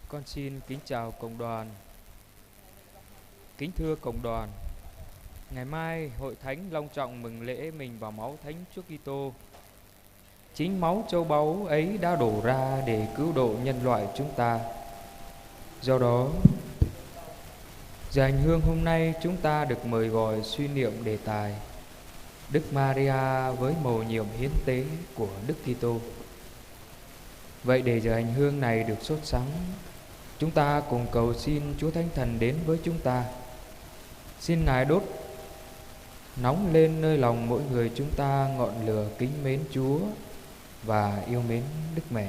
Con xin kính chào cộng đoàn. Kính thưa cộng đoàn, ngày mai hội thánh long trọng mừng lễ mình vào máu Thánh Chúa Kitô. Chính máu châu báu ấy đã đổ ra để cứu độ nhân loại chúng ta. Do đó, giờ hành hương hôm nay chúng ta được mời gọi suy niệm đề tài Đức Maria với mầu nhiệm hiến tế của Đức Kitô. Vậy để giờ hành hương này được sốt sắng, chúng ta cùng cầu xin Chúa Thánh Thần đến với chúng ta. Xin Ngài đốt nóng lên nơi lòng mỗi người chúng ta ngọn lửa kính mến Chúa và yêu mến Đức Mẹ.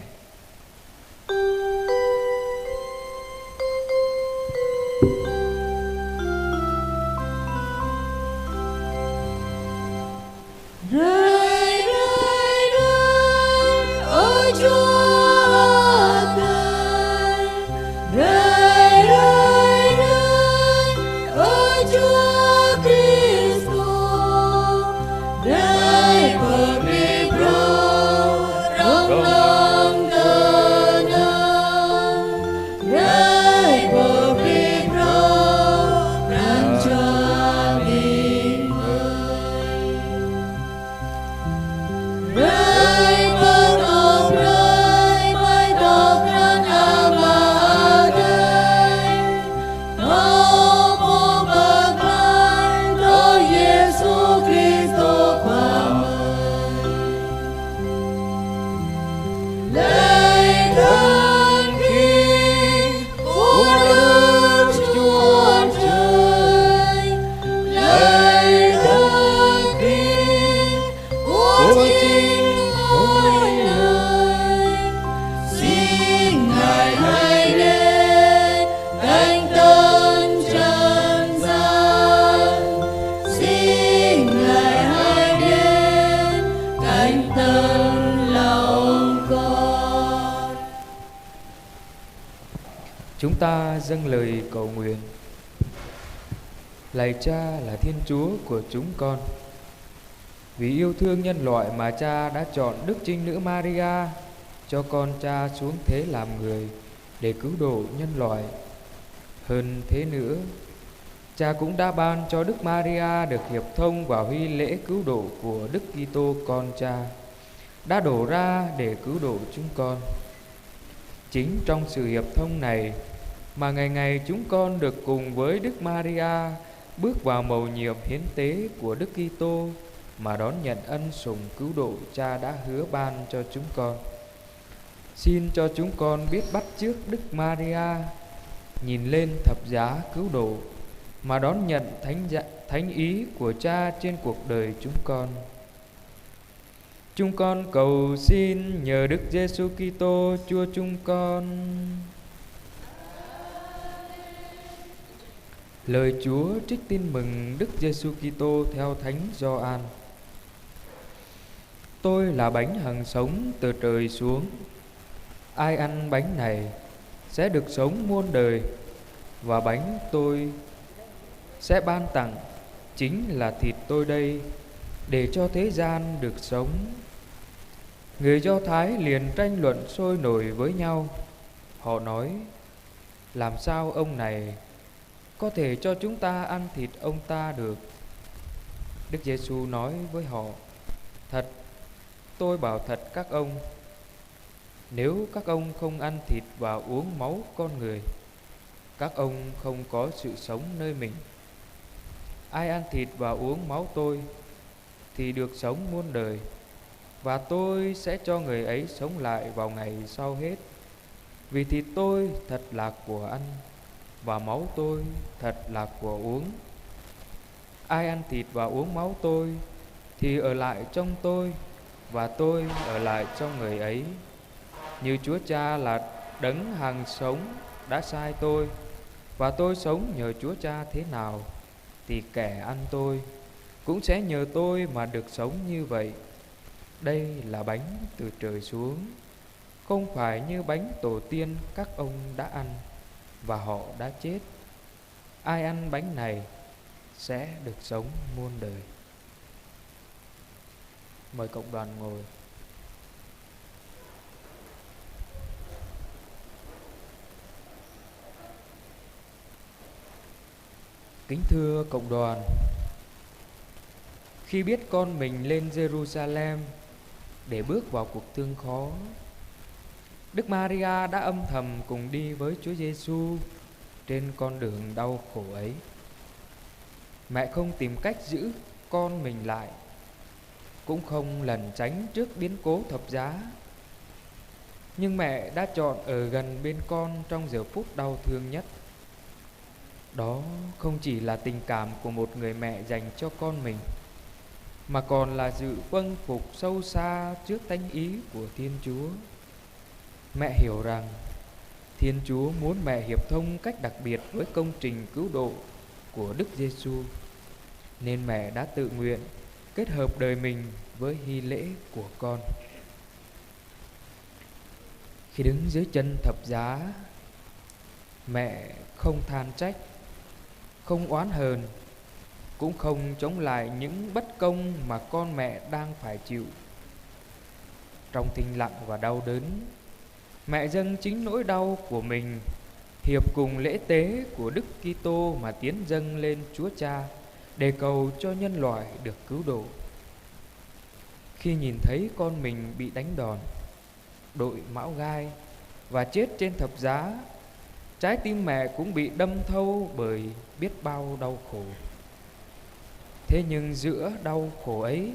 Rơi rơi rơi ôi Chúa Thầy, rơi rơi rơi ôi Chúa Kitô, rơi bờ bi rong lòng tơ nâng, rơi bờ bi răng cho mình rơi bông ngọc rơi mái tóc rắn ở đây, ngọc một bậc lại Chúa Giêsu Kitô qua mời, lạy thân khi của Đức Chúa Trời, lạy thân khi của chính ngôi lời, xin Ngài hãy đến cánh tân trần gian, xin Ngài hãy đến cánh tân lòng con. Chúng ta dâng lời cầu nguyện. Lạy Cha là Thiên Chúa của chúng con, vì yêu thương nhân loại mà Cha đã chọn Đức Trinh Nữ Maria cho con Cha xuống thế làm người để cứu độ nhân loại. Hơn thế nữa, Cha cũng đã ban cho Đức Maria được hiệp thông vào huy lễ cứu độ của Đức Kitô con Cha đã đổ ra để cứu độ chúng con. Chính trong sự hiệp thông này mà ngày ngày chúng con được cùng với Đức Maria bước vào mầu nhiệm hiến tế của Đức Kitô mà đón nhận ân sủng cứu độ Cha đã hứa ban cho chúng con. Xin cho chúng con biết bắt chước Đức Maria, nhìn lên thập giá cứu độ mà đón nhận thánh ý của Cha trên cuộc đời chúng con. Chúng con cầu xin nhờ Đức Giêsu Kitô Chúa chúng con. Lời Chúa trích tin mừng Đức Giêsu Kitô theo Thánh Gioan. Tôi là bánh hằng sống từ trời xuống. Ai ăn bánh này sẽ được sống muôn đời, và bánh tôi sẽ ban tặng chính là thịt tôi đây, để cho thế gian được sống. Người Do Thái liền tranh luận sôi nổi với nhau. Họ nói: làm sao ông này có thể cho chúng ta ăn thịt ông ta được? Đức Giêsu nói với họ: thật, tôi bảo thật các ông, nếu các ông không ăn thịt và uống máu con người, các ông không có sự sống nơi mình. Ai ăn thịt và uống máu tôi thì được sống muôn đời, và tôi sẽ cho người ấy sống lại vào ngày sau hết. Vì thịt tôi thật là của ăn, và máu tôi thật là của uống. Ai ăn thịt và uống máu tôi thì ở lại trong tôi, và tôi ở lại trong người ấy. Như Chúa Cha là đấng hằng sống đã sai tôi, và tôi sống nhờ Chúa Cha thế nào, thì kẻ ăn tôi cũng sẽ nhờ tôi mà được sống như vậy. Đây là bánh từ trời xuống, không phải như bánh tổ tiên các ông đã ăn và họ đã chết. Ai ăn bánh này sẽ được sống muôn đời. Mời cộng đoàn ngồi. Kính thưa cộng đoàn, khi biết con mình lên Jerusalem để bước vào cuộc thương khó, Đức Maria đã âm thầm cùng đi với Chúa Giêsu trên con đường đau khổ ấy. Mẹ không tìm cách giữ con mình lại, cũng không lẩn tránh trước biến cố thập giá, nhưng mẹ đã chọn ở gần bên con trong giờ phút đau thương nhất. Đó không chỉ là tình cảm của một người mẹ dành cho con mình, mà còn là sự vâng phục sâu xa trước thánh ý của Thiên Chúa. Mẹ hiểu rằng Thiên Chúa muốn mẹ hiệp thông cách đặc biệt với công trình cứu độ của Đức Giêsu, nên mẹ đã tự nguyện kết hợp đời mình với hy lễ của con. Khi đứng dưới chân thập giá, mẹ không than trách, không oán hờn, cũng không chống lại những bất công mà con mẹ đang phải chịu. Trong thinh lặng và đau đớn, mẹ dâng chính nỗi đau của mình, hiệp cùng lễ tế của Đức Kitô mà tiến dâng lên Chúa Cha để cầu cho nhân loại được cứu độ. Khi nhìn thấy con mình bị đánh đòn, đội mão gai và chết trên thập giá, trái tim mẹ cũng bị đâm thâu bởi biết bao đau khổ. Thế nhưng giữa đau khổ ấy,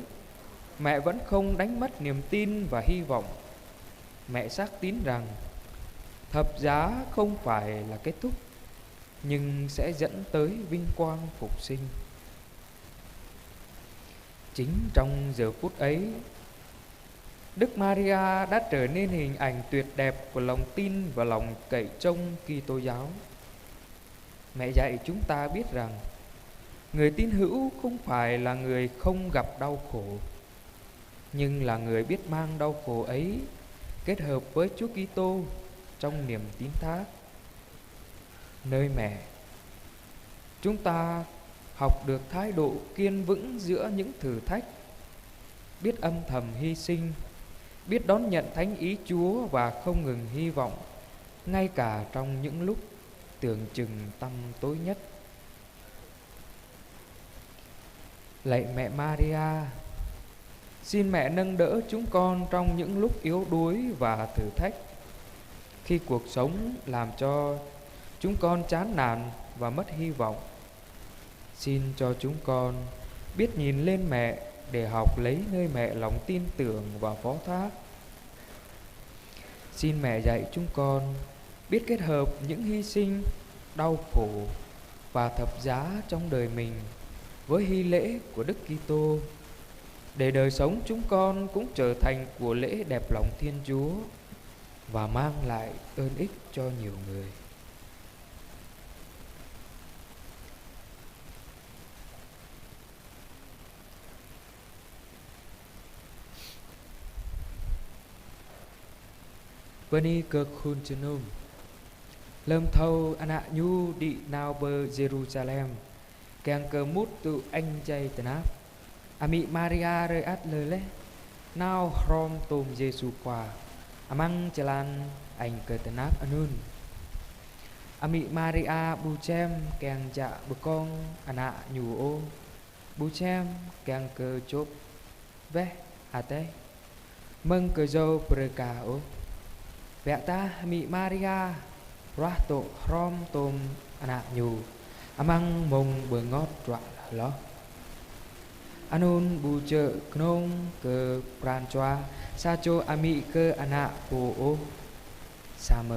mẹ vẫn không đánh mất niềm tin và hy vọng. Mẹ xác tín rằng thập giá không phải là kết thúc, nhưng sẽ dẫn tới vinh quang phục sinh. Chính trong giờ phút ấy, Đức Maria đã trở nên hình ảnh tuyệt đẹp của lòng tin và lòng cậy trông Kitô giáo. Mẹ dạy chúng ta biết rằng người tín hữu không phải là người không gặp đau khổ, nhưng là người biết mang đau khổ ấy kết hợp với Chúa Kitô trong niềm tín thác. Nơi mẹ, chúng ta học được thái độ kiên vững giữa những thử thách, biết âm thầm hy sinh, biết đón nhận thánh ý Chúa và không ngừng hy vọng, ngay cả trong những lúc tưởng chừng tăm tối nhất. Lạy mẹ Maria, xin mẹ nâng đỡ chúng con trong những lúc yếu đuối và thử thách. Khi cuộc sống làm cho chúng con chán nản và mất hy vọng, xin cho chúng con biết nhìn lên mẹ để học lấy nơi mẹ lòng tin tưởng và phó thác. Xin mẹ dạy chúng con biết kết hợp những hy sinh, đau khổ và thập giá trong đời mình với hy lễ của Đức Kitô, để đời sống chúng con cũng trở thành của lễ đẹp lòng Thiên Chúa và mang lại ơn ích cho nhiều người. Bani cơ khun chenum lâm thâu anak nhu di nào bờ Jerusalem keng cơ mút tu anh chay tenap ami Maria rơi át lơ lê nào rom tôm Giêsu qua amang jalan anh cơ tenap anun ami Maria bu chem keng ja bekong anak nhu o bu chem keng cơ chop ve ate meng cơ dâu preka o vẹt ta mi Maria rah to rom tôm anak nhu amang mong bờ ngót trọa lo anun bu chợ knong ke pran choa sa cho ami ke anak po o sama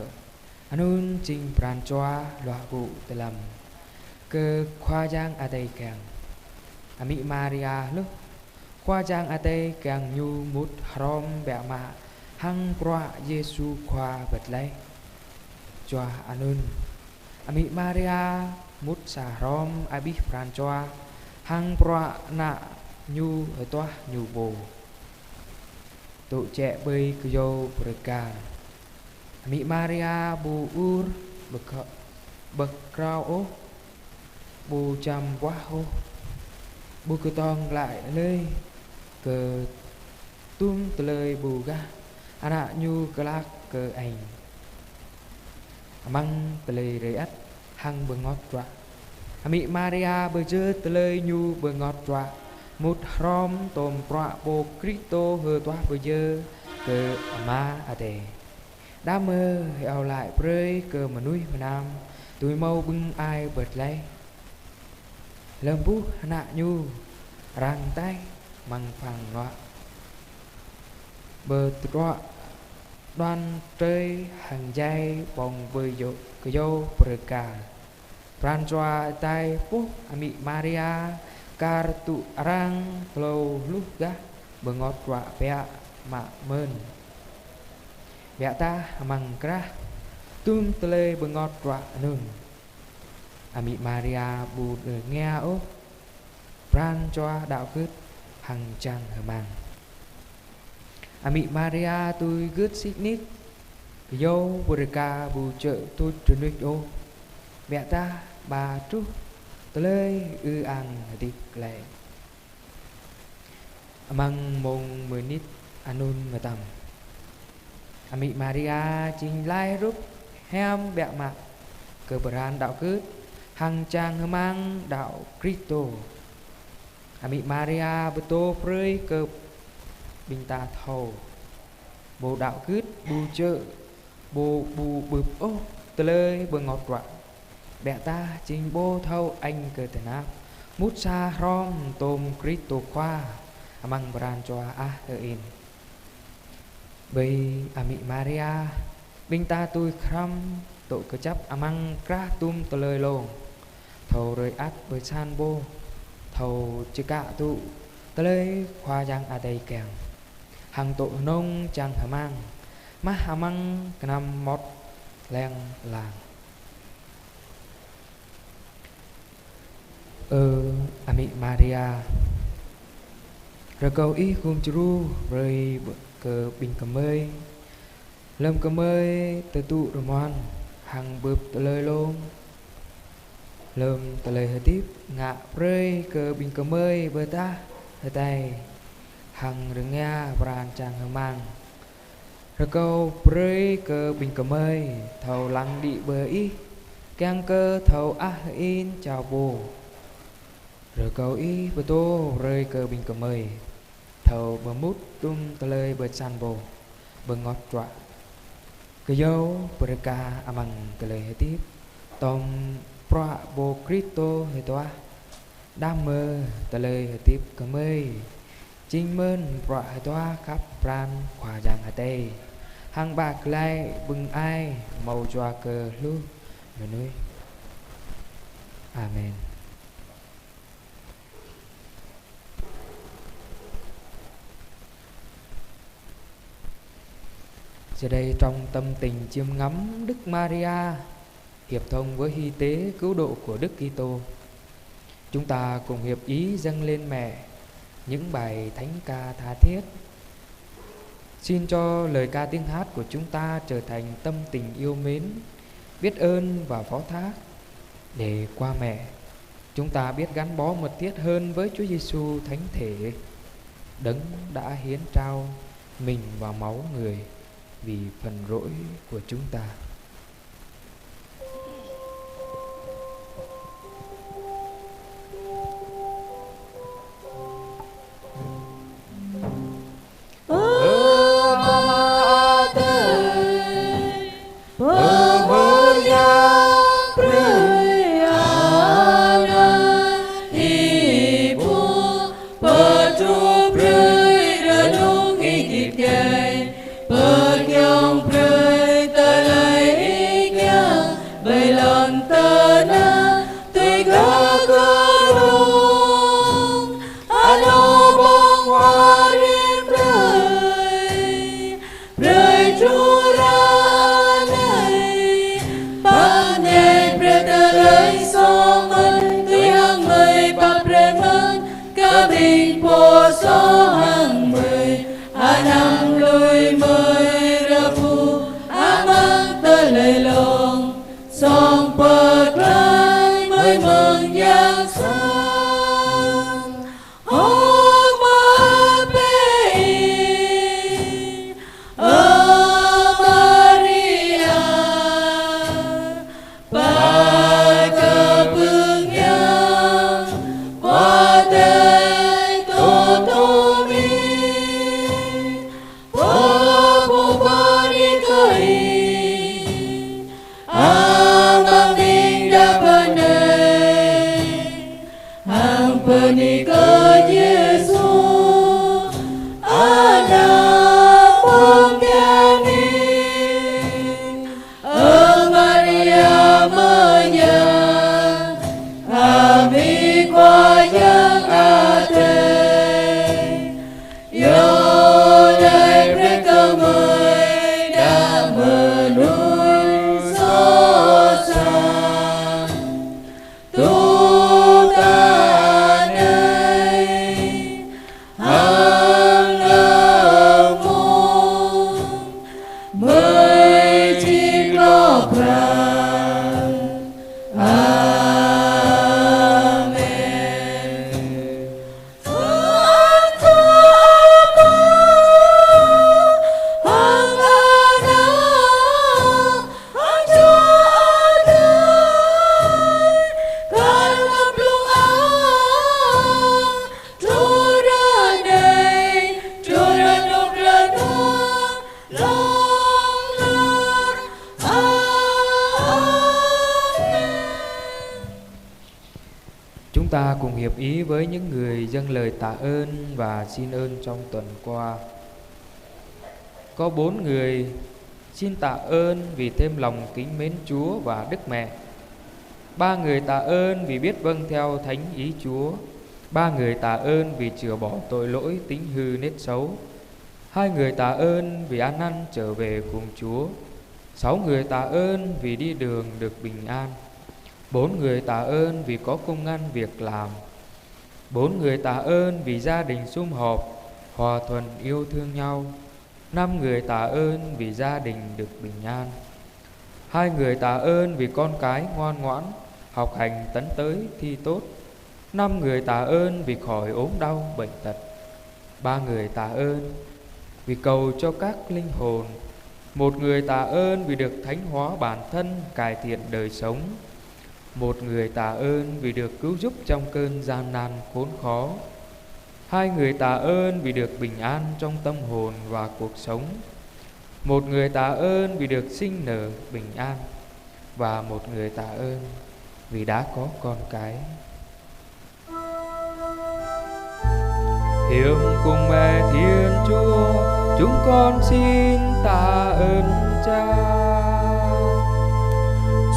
anun ching pran choa loa bu telam ke khoa giang atay kang ami Maria lu khoa giang atay kang nhu mut rom bẹ ma hăng proa Giêsu khoa vật lấy choa anun ami Maria mút sa rom abi pran choa hăng proa na nhu ở toa nhu bồ tụ trẻ bơi kyo preka ami Maria bu ur bậc krao o bu cham quá o bu cơ tong lại lơi cơ tum tơi bu ga anak nhu kelak ke anh amang tele reat hang bengot ra Ami Maria bơ dơ tơ lời nhu bơ ngọt trọa một rom tôm trọa bồ Cristo hơ toa bơ dơ cơ ma à tề đã mơ eo lại prơi cơ mà nuôi mà nam tôi mau bưng ai bật lấy lâm bút nạ nhu răng tay măng phẳng nọa bờ trọa đoan trời hàng dây bồng bơi dỗ cơ dô bờ cà ran choa tay phúc ami Maria kartu arang lâu lúc gá bờ ngọt trọa bẹ mạ mơn bẹ ta măng kra tum tele bờ ngọt trọa nương ami Maria bù nghe ốp ran choa đạo cứt hằng trăng hờ mang ami Maria tôi gứt xích nít dâu bờ cà bù chợ tôi truyền đích ô mẹ ta bà trú tele ư ăn đi lệ mang mông mười nít anun mà tầm ami Maria trình lai rút hem bẹ mặt cơ bran đạo cứt hằng trang hơ mang đạo Cristo ami Maria bơ tô prơi cơ bình ta thầu bồ đạo cứt bù chợ bồ bù bụp ô tờ lơi bờ ngọt rạ bẹ ta trình bô thâu anh cơ tờ nạp mút xa rom tôm Cristo khoa amang bran cho a in bây ami Maria bình ta tôi khăm tội cơ chấp amang kra tum tờ lơi lông thầu rơi át với san bô thầu chứ cả tụ tờ lơi khoa giang a đây kèng hàng tội nông chẳng hả mang má hả măng năm mót len làng ami Maria rồi cầu ý cùng chú rồi cờ bình cầm ơi lâm cầm ơi từ tụ rồi moan hàng bướp tờ lời luôn lâm tờ lời hơi tiếp ngạ rơi cờ bình cầm ơi bơ ta hơi tay hằng rừng nghe bran chàng hờ mang rồi câu prơi cơ bình cầm ơi thầu lăng đi bờ ý càng cơ thầu a in chào bồ rồi câu ý bờ tô rơi cơ bình cầm ơi thầu bờ mút tum tờ lời bờ san bồ bờ ngọt trọa cơ dâu bờ ca amang tờ lời hơi tiếp tôm proa bồ Cristo hơi toa đam mơ tờ lời hơi tiếp cầm ơi chính mơn bọa toa khắp pran khỏa giang hà tây hàng bạc lại bừng ai màu choa cờ lu người nuôi amen. Giờ đây trong tâm tình chiêm ngắm Đức Maria hiệp thông với hy tế cứu độ của Đức Kitô, chúng ta cùng hiệp ý dâng lên mẹ những bài thánh ca tha thiết. Xin cho lời ca tiếng hát của chúng ta trở thành tâm tình yêu mến, biết ơn và phó thác, để qua mẹ chúng ta biết gắn bó mật thiết hơn với Chúa Giêsu thánh thể, đấng đã hiến trao mình và máu người vì phần lỗi của chúng ta. Bật nhông prơi tờ lời Chúng ta cùng hiệp ý với những người dâng lời tạ ơn và xin ơn trong tuần qua. Có 4 người xin tạ ơn vì thêm lòng kính mến Chúa và Đức Mẹ. 3 người tạ ơn vì biết vâng theo thánh ý Chúa. 3 người tạ ơn vì chừa bỏ tội lỗi tính hư nết xấu. 2 người tạ ơn vì ăn năn trở về cùng Chúa. 6 người tạ ơn vì đi đường được bình an. 4 người tạ ơn vì có công ăn việc làm. 4 người tạ ơn vì gia đình sum họp, hòa thuận yêu thương nhau. 5 người tạ ơn vì gia đình được bình an. 2 người tạ ơn vì con cái ngoan ngoãn, học hành tấn tới thi tốt. 5 người tạ ơn vì khỏi ốm đau bệnh tật. 3 người tạ ơn vì cầu cho các linh hồn. 1 người tạ ơn vì được thánh hóa bản thân, cải thiện đời sống. 1 người tạ ơn vì được cứu giúp trong cơn gian nan khốn khó. 2 người tạ ơn vì được bình an trong tâm hồn và cuộc sống. 1 người tạ ơn vì được sinh nở bình an. Và 1 người tạ ơn vì đã có con cái. Hiệp cùng mẹ Thiên Chúa, chúng con xin tạ ơn Cha.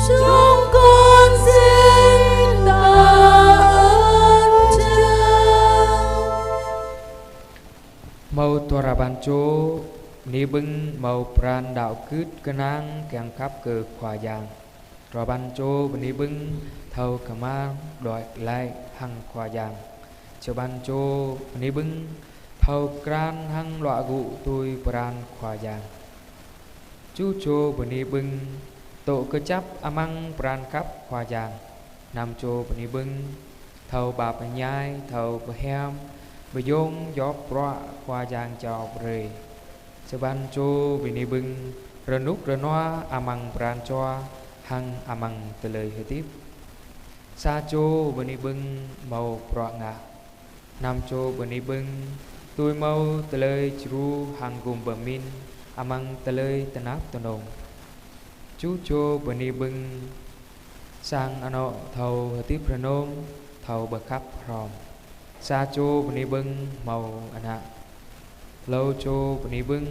Chúng con xin tạ ơn Cha. Mau tora bancho ni bưng mau pran đạo cứt kenang keng khắp cờ khỏa giang. Tora bancho ni bưng thâu kama đòi lại hằng khỏa giang. Cho bancho ni bưng thâu kran hằng loại gụ tôi pran khỏa giang. Chú cho ni bưng tổ cơ chấp amang pran khắp khỏa giang. Nam cho ni bưng thâu bạp nhai thâu hem bởi dông gió bọa qua giang cho bề. Cho ban chô vì ni bưng rơ núc rơ noa amang pran choa hăng amang tờ lời hơi tiếp. Sa chô vì ni bưng màu bọa ngạ. Nam chô vì ni bưng tôi màu tờ lời chru hăng gồm bờ min amang tờ lời tờ náp tờ nồng. Chú chô vì ni bưng sang ano thầu hơi tiếp rơ nôm thầu bờ khắp ròm. Sa chô bani bưng màu ana lâu chô bani bưng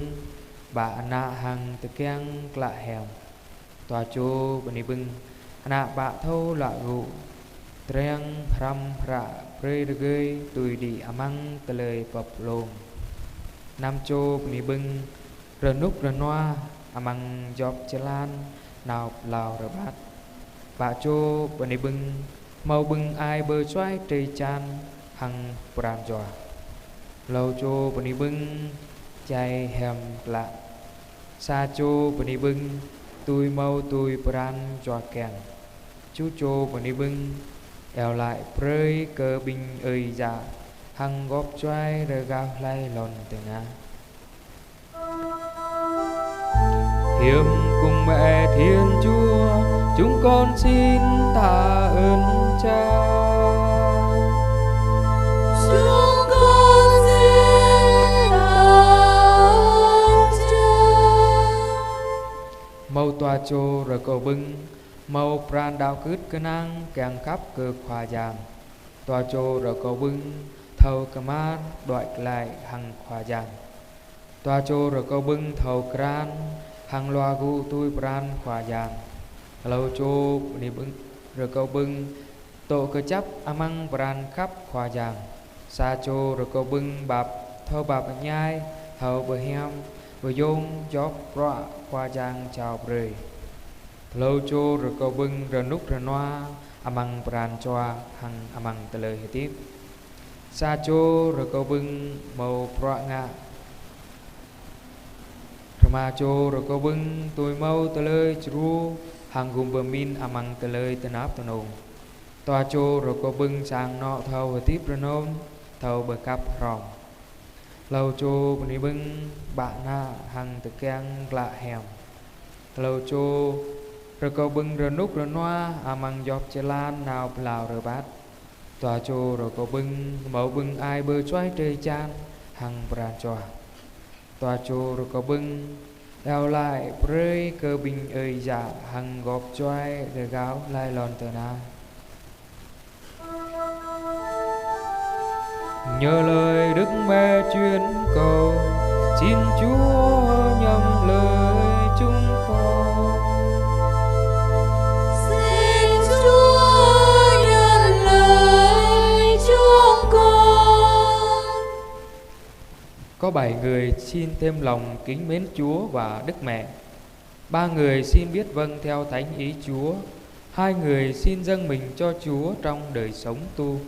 bà ana hằng từ keng lạ hèm. Tòa chô bani bưng ana bà thâu lạ gụ treng ram ra pre de gơi tùy đi amang tờ lời bập lồm. Nam chô bani bưng rờ núc rờ noa amang job chalan nào lào rờ bát. Bà chô bani bưng màu bưng ai bơ xoay trây chan hằng pran joa. Lâu chô bani bưng chay hèm lạ. Sa chô bani bưng tui mau tui pran joa kèng. Chú chô bani bưng eo lại prơi cơ binh ơi dạ hằng góp choai rơ gao lai lòn từ nga. Hiệp cùng mẹ Thiên Chúa, chúng con xin tạ ơn Cha. Chúng con xin tạ ơn Cha. Mâu tòa chô rồi cầu bưng mâu pran đạo cứt cơ năng kèng khắp cơ khỏa giang. Tòa chô rồi cầu bưng thâu cơ mát đoại lại hằng khỏa giang. Toa chô rồi câu bưng thầu kran hằng loa gu tui pran khỏa giang lâu chô ni bưng rồi câu bưng tổ cơ chấp amang pran khắp khỏa giang sa chô rồi câu bưng bạp thâu bạp nhai hầu bờ hem bờ yôm chóp rọa khỏa giang chào bơi lâu chô rồi câu bưng rồi nút rồi noa amang pran choa hằng amang tờ lời hệ tiếp sa chô rồi câu bưng màu prọa ngạ Rama chô rồi câu bưng tôi mau tờ lời chru hằng gồm bờ min amang tờ lời tờ náp tờ nông toa chô rồi câu bưng sang nọ thâu hệ tiếp rồi nôm thâu bờ cặp ròm lâu chô bần bưng bạn na hằng tờ keng lạ hèm lâu chô rồi câu bưng rồi nút rồi noa amang dọc chê lan nào lào rồi bát tòa chô rồi câu bưng mẫu bưng ai bơ choái trời chan hằng pran choa tòa chô rồi câu bưng đào lại rơi cơ bình ơi dạ hằng gọp choái rồi gáo lai lòn tờ na nhờ lời Đức Mẹ chuyên cầu xin Chúa nhầm lời chúng con. Xin Chúa nhận lời chúng con. Có 7 người xin thêm lòng kính mến Chúa và Đức Mẹ. 3 người xin biết vâng theo thánh ý Chúa. 2 người xin dâng mình cho Chúa trong đời sống tu.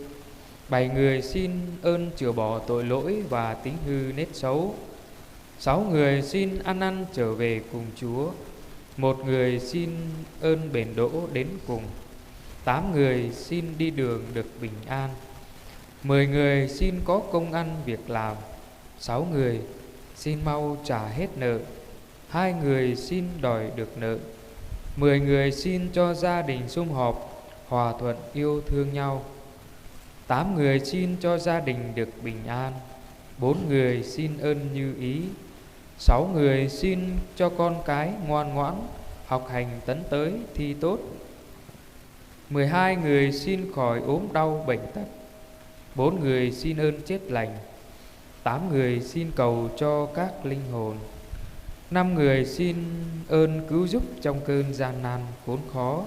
7 người xin ơn chữa bỏ tội lỗi và tính hư nết xấu. 6 người xin ăn năn trở về cùng Chúa. 1 người xin ơn bền đỗ đến cùng. 8 người xin đi đường được bình an. 10 người xin có công ăn việc làm. 6 người xin mau trả hết nợ. 2 người xin đòi được nợ. 10 người xin cho gia đình sum họp, hòa thuận yêu thương nhau. 8 người xin cho gia đình được bình an. 4 người xin ơn như ý. 6 người xin cho con cái ngoan ngoãn, học hành tấn tới thi tốt. 12 người xin khỏi ốm đau bệnh tật. 4 người xin ơn chết lành. 8 người xin cầu cho các linh hồn. 5 người xin ơn cứu giúp trong cơn gian nan khốn khó.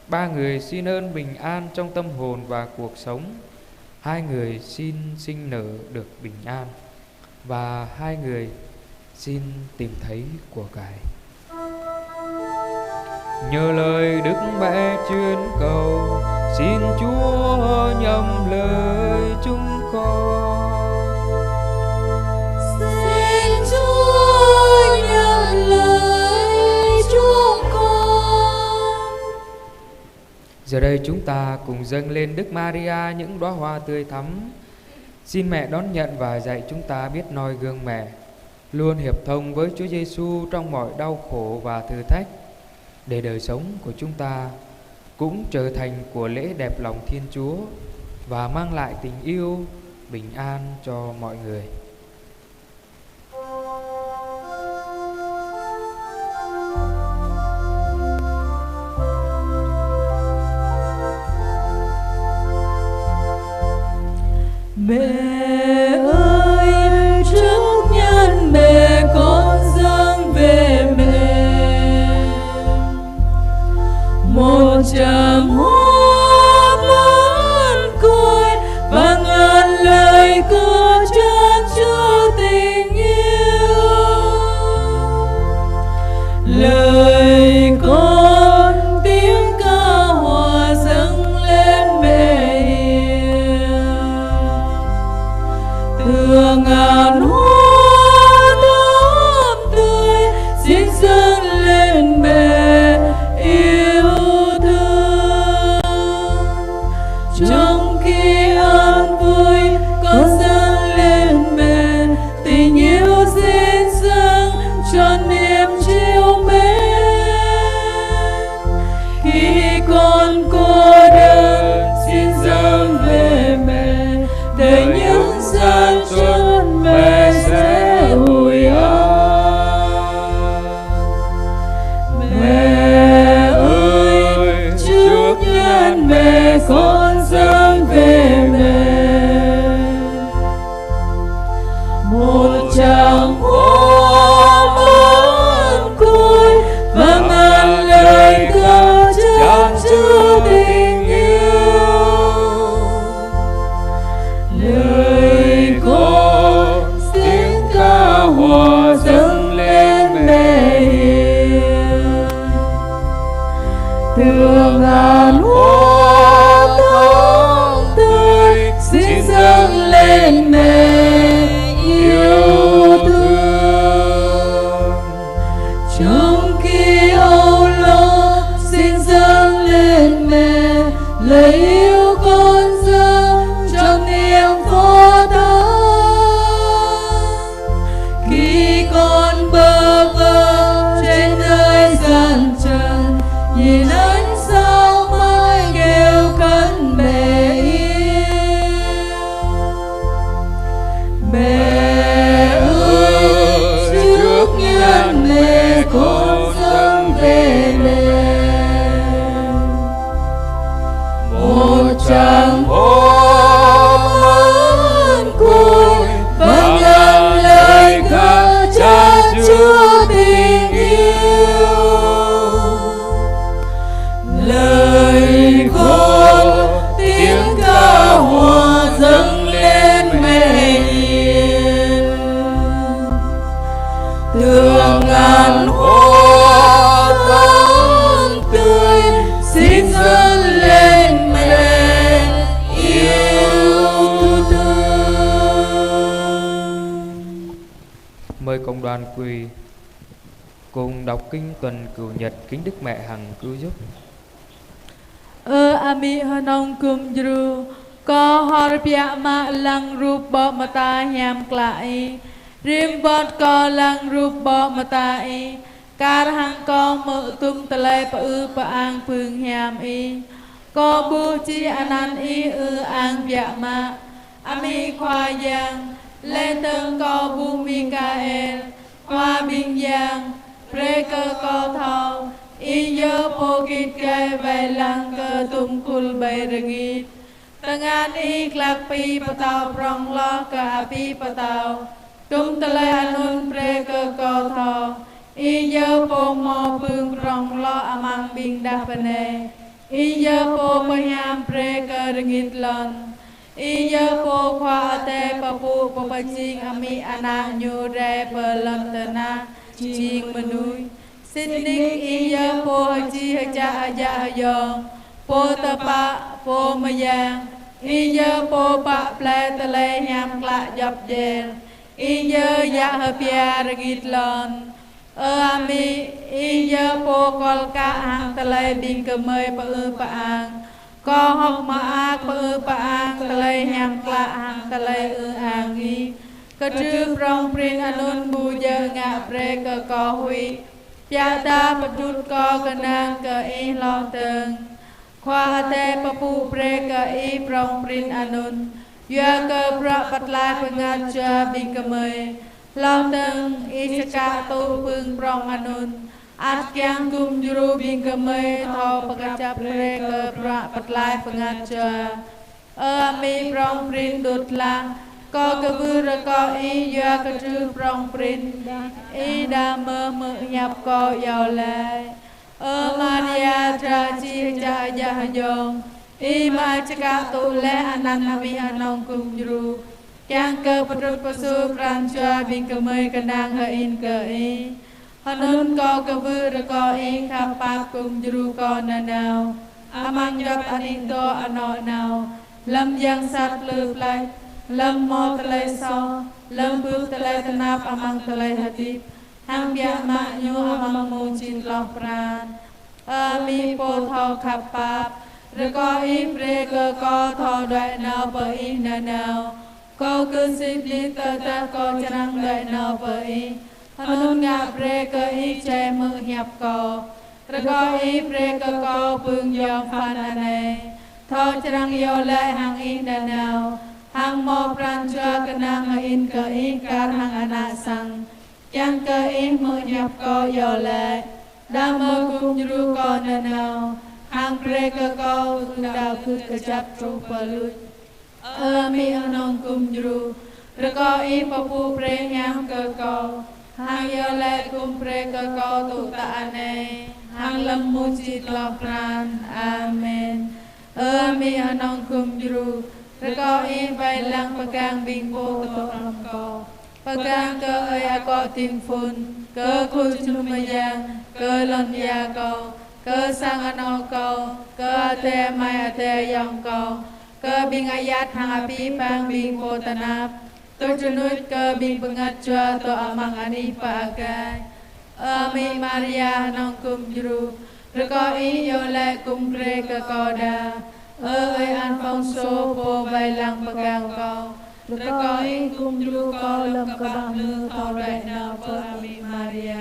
3 người xin ơn bình an trong tâm hồn và cuộc sống. 2 người xin sinh nở được bình an. Và 2 người xin tìm thấy của cải. Nhờ lời Đức Mẹ chuyên cầu, xin Chúa nhầm lời chúng con. Xin Chúa nhận lời chúng con. Giờ đây chúng ta cùng dâng lên Đức Maria những đóa hoa tươi thắm. Xin mẹ đón nhận và dạy chúng ta biết noi gương mẹ, luôn hiệp thông với Chúa Giêsu trong mọi đau khổ và thử thách, để đời sống của chúng ta cũng trở thành của lễ đẹp lòng Thiên Chúa và mang lại tình yêu, bình an cho mọi người. Mẹ ơi, trước nhân mẹ con dâng về mẹ một tràng hoa mãn côi và ngàn lời ca chan chứa tình yêu. Lời con tiếng ca hòa dâng lên mẹ yêu. khi con bơ vơ trên nơi gian trần, nhìn ánh sao mai kêu khấn mẹ yêu. Mẹ ơi, trước nhan mẹ con dâng về mẹ một tràng hoa mơn côi và ngàn lời ca cha chúa tình yêu. Lời con tiếng ca hòa dâng lên mẹ hiền, tường ngàn hoa thắm tươi xin dâng lên mẹ yêu thương. Mời cộng đoàn quỳ cùng đọc kinh tuần cửu nhật kính Đức Mẹ Hằng cứu giúp. Ami hanong kum jru ko horbia ma lang rup bo mata hiam klai rim bot ko lang rup bo mata I kar hang ko mu tum tale pa pa ang pương hiam I ko bu chi anan I ang bia ma ami khoa yang lên tương ko bu Mikael khoa binh yang pre cơ ko thao I nhớ po kít cây về lăng cơ tung kul bay rengit tangan I klak pi patao prong lo ka pi patao tum tale anun pre cơ ko thao I nhớ po mo pương prong lo amang bing dah pene I nhớ po payam pre cơ rengit lon I nhớ po khoa te papu papaching ami anak nyu re pelon tena ching menui xin nik I nhớ po chi cha aja yong po tapa po mayang I nhớ po pa ple tele nham kla dập del I nhớ ya hapia regit lon ami I nhớ po kol ka hang tele ding kemei pa ang ko hok ma ak pa ang tele nham kla hang tele ang I ka trư prong prin anun bu je nga pre ka ko hui Cha ta patut ko kenang ke I lo teng khoa te papu pre ke I prong prin anun ya ke pra patla pengat cha bing kemei lo teng I seka tu pương prong anun at kyang kum juru bing kemei tho pagacap pre ke pra patla pengat cha ami prong prin dut lang ko ke vư ko I ya ke trư prong prin I da mơ mơ nhập ko giàu lại Maria tra chi cha ya yong I ma chaka tu le anan ami anong kum jru kyang ke patut pasu pran cha bing kemei kenang ha in ke I hanun ko ke vư ko I khap pa kum jru ko na nào amang yap anin do ano nào lam yang sat lư plai lâm mo tele so lâm bước tele tenap amang tele hati hang bia ma nyu amang mu chin lo pran ami po tho khap pap re ko I pre cơ ko tho đại nào bờ I na nào ko cứ xin đi tơ ta ko chang đại nào bờ I hanun nga pre cơ I che mơ hiệp ko re ko I pre cơ ko pương yong phan ane tho chang yo lại hang I na nào hang mo pran cha kenang in ke I kar hang anak sang yang ke I mơ nhập ko yo lại da mơ kum jru ko na nào hang pre ke ko đào khut ke chap tru palut ami anong kum jru re ko I papu pre nyam ke ko hang yo lại kum pre ke ko tu ta ane hang lam mu chi lo pran amen ami anong kum jru re ko I vai lang pagang bing po to lam ko pagang ke ơi a ko tin phun cơ khul chum yang cơ lon ya ko cơ sang ano ko cơ ate mai ate yong ko cơ bing ayat hang api pang bing po tanap to junut cơ bing pengat chua to amang ani pa kai ami Maria nong kum jru re ko I yo le kum pre ke ko da ơi Alfonso po vai lang pagang ko rồi coi cùng du co lâm cơ bằng lư thọ đại nào phơ ami Maria.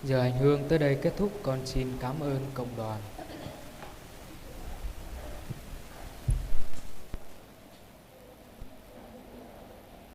Giờ hành hương tới đây kết thúc, con xin cảm ơn cộng đoàn.